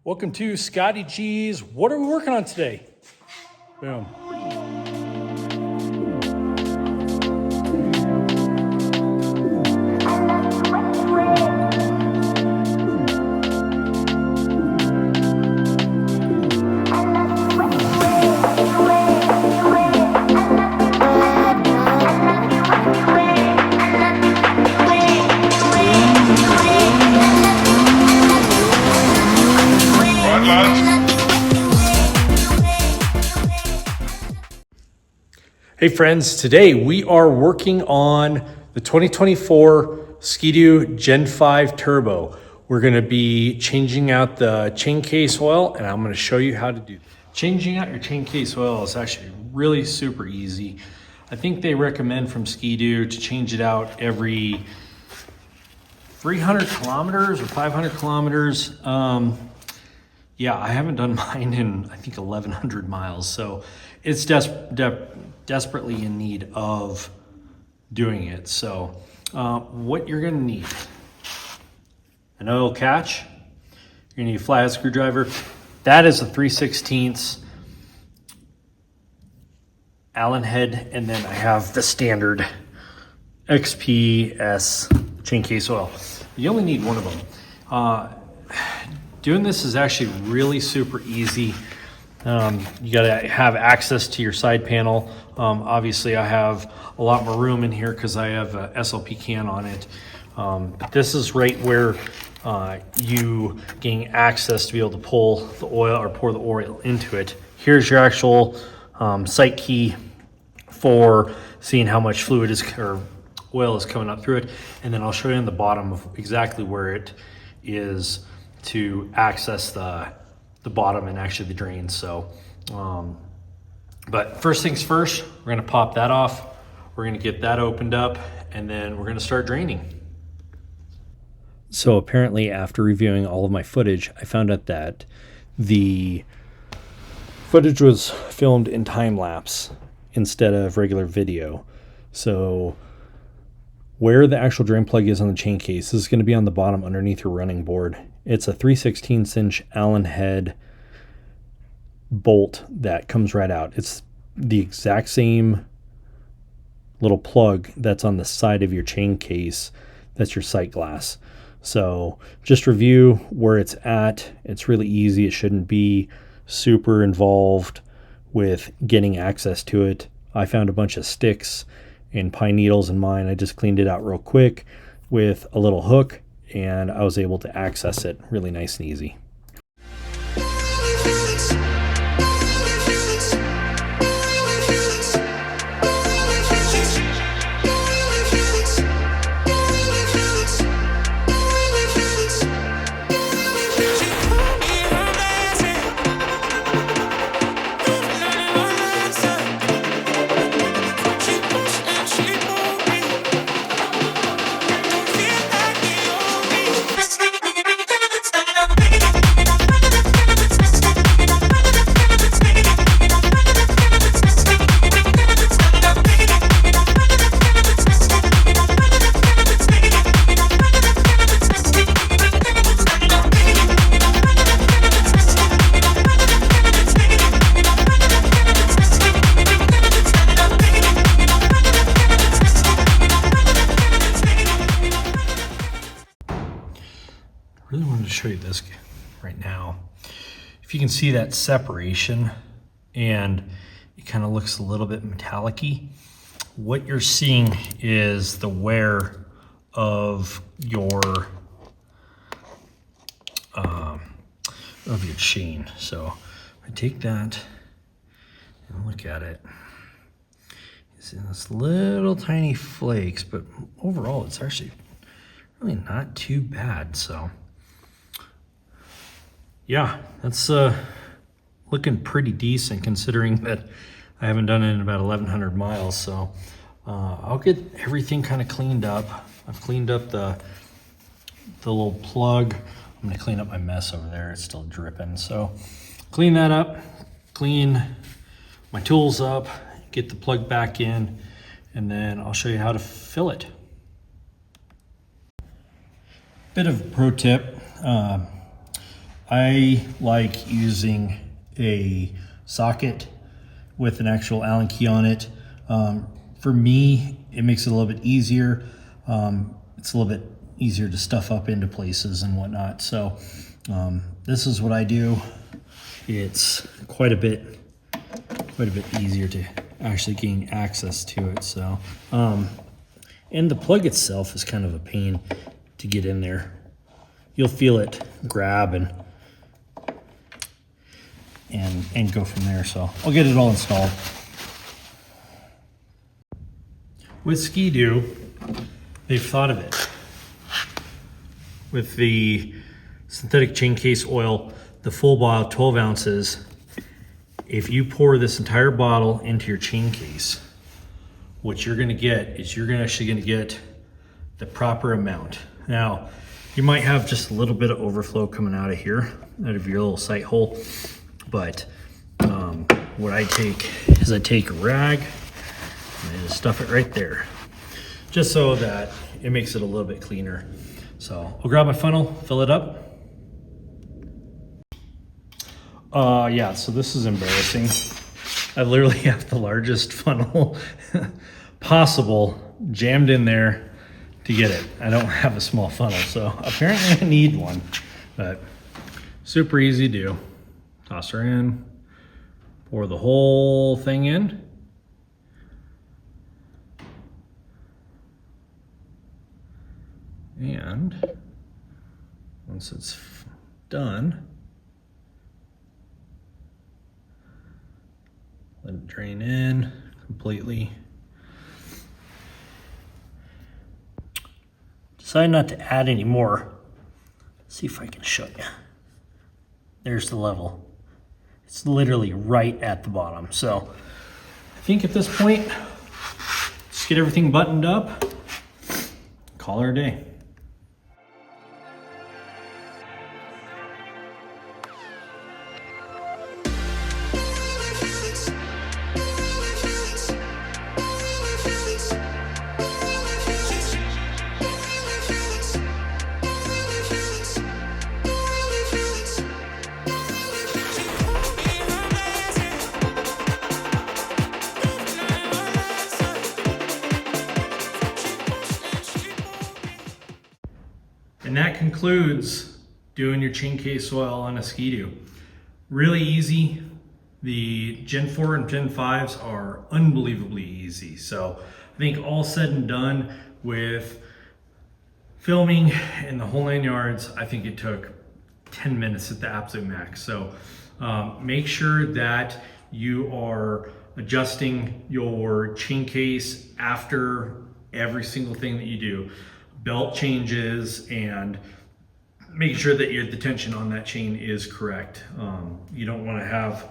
Welcome to Scotty G's. What are we working on today? Boom. Hey friends, today we are working on the 2024 Skidoo Gen 5 Turbo. We're gonna be changing out the chain case oil, and I'm gonna show you how to do that. Changing out your chain case oil is actually really super easy. I think they recommend from Skidoo to change it out every 300 kilometers or 500 kilometers. Yeah, I haven't done mine in, I think, 1,100 miles. So it's desperately in need of doing it. So what you're gonna need: an oil catch, you're gonna need a flathead screwdriver. That is a 3/16 Allen head, and then I have the standard XPS chain case oil. You only need one of them. Doing this is actually really super easy. You gotta have access to your side panel. Obviously I have a lot more room in here because I have a SLP can on it. But this is right where you gain access to be able to pull the oil or pour the oil into it. Here's your actual sight key for seeing how much fluid is or oil is coming up through it. And then I'll show you on the bottom of exactly where it is to access the bottom and actually the drain. So but first things first, we're going to pop that off, we're going to get that opened up, and then we're going to start draining. So apparently after reviewing all of my footage, I found out that the footage was filmed in time lapse instead of regular video. So where the actual drain plug is on the chain case is going to be on the bottom underneath your running board. It's a 3/16 inch Allen head bolt that comes right out. It's the exact same little plug that's on the side of your chain case. That's your sight glass. So just review where it's at. It's really easy. It shouldn't be super involved with getting access to it. I found a bunch of sticks and pine needles in mine. I just cleaned it out real quick with a little hook, and I was able to access it really nice and easy. Really wanted to show you this right now. If you can see that separation, and it kind of looks a little bit metallic-y, what you're seeing is the wear of your chain. So I take that and look at it. It's in this little tiny flakes, but overall it's actually really not too bad. So yeah, that's looking pretty decent considering that I haven't done it in about 1,100 miles. So I'll get everything kind of cleaned up. I've cleaned up the little plug. I'm gonna clean up my mess over there. It's still dripping. So clean that up, clean my tools up, get the plug back in, and then I'll show you how to fill it. Bit of a pro tip. I like using a socket with an actual Allen key on it. For me, it makes it a little bit easier. It's a little bit easier to stuff up into places and whatnot. So this is what I do. It's quite a bit easier to actually gain access to it. So, and the plug itself is kind of a pain to get in there. You'll feel it grab and go from there. So I'll get it all installed. With Skidoo, they've thought of it. With the synthetic Chaincase oil, the full bottle, 12 ounces, if you pour this entire bottle into your Chaincase, what you're gonna get is you're actually gonna get the proper amount. Now, you might have just a little bit of overflow coming out of here, out of your little sight hole, but what I take is I take a rag and I just stuff it right there, just so that it makes it a little bit cleaner. So I'll grab my funnel, fill it up. Yeah, so this is embarrassing. I literally have the largest funnel possible jammed in there to get it. I don't have a small funnel, so apparently I need one, but super easy to do. Toss her in, pour the whole thing in. And once it's done, let it drain in completely. Decide not to add any more. Let's see if I can show you. There's the level. It's literally right at the bottom. So I think at this point, just get everything buttoned up, call her a day. And that concludes doing your Chaincase oil on a Skidoo. Really easy. The Gen 4 and Gen 5s are unbelievably easy. So I think all said and done with filming and the whole 9 yards, I think it took 10 minutes at the absolute max. So make sure that you are adjusting your Chaincase after every single thing that you do. Belt changes and making sure that the tension on that chain is correct. You don't want to have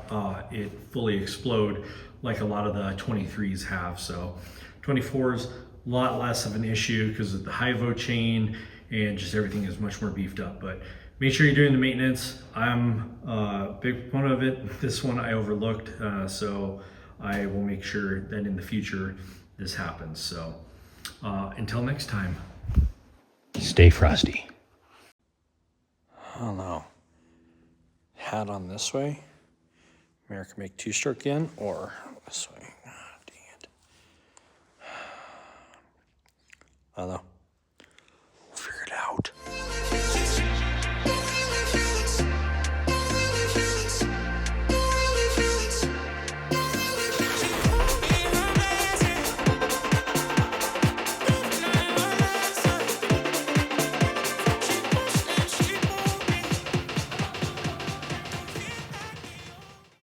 it fully explode like a lot of the 23s have. So 24s, a lot less of an issue because of the high-vo chain and just everything is much more beefed up. But make sure you're doing the maintenance. I'm a big proponent of it. This one I overlooked, so I will make sure that in the future this happens. So until next time. Stay frosty. I don't know. Hat on this way. America make two-stroke again, or this way. Oh, dang it. I don't know.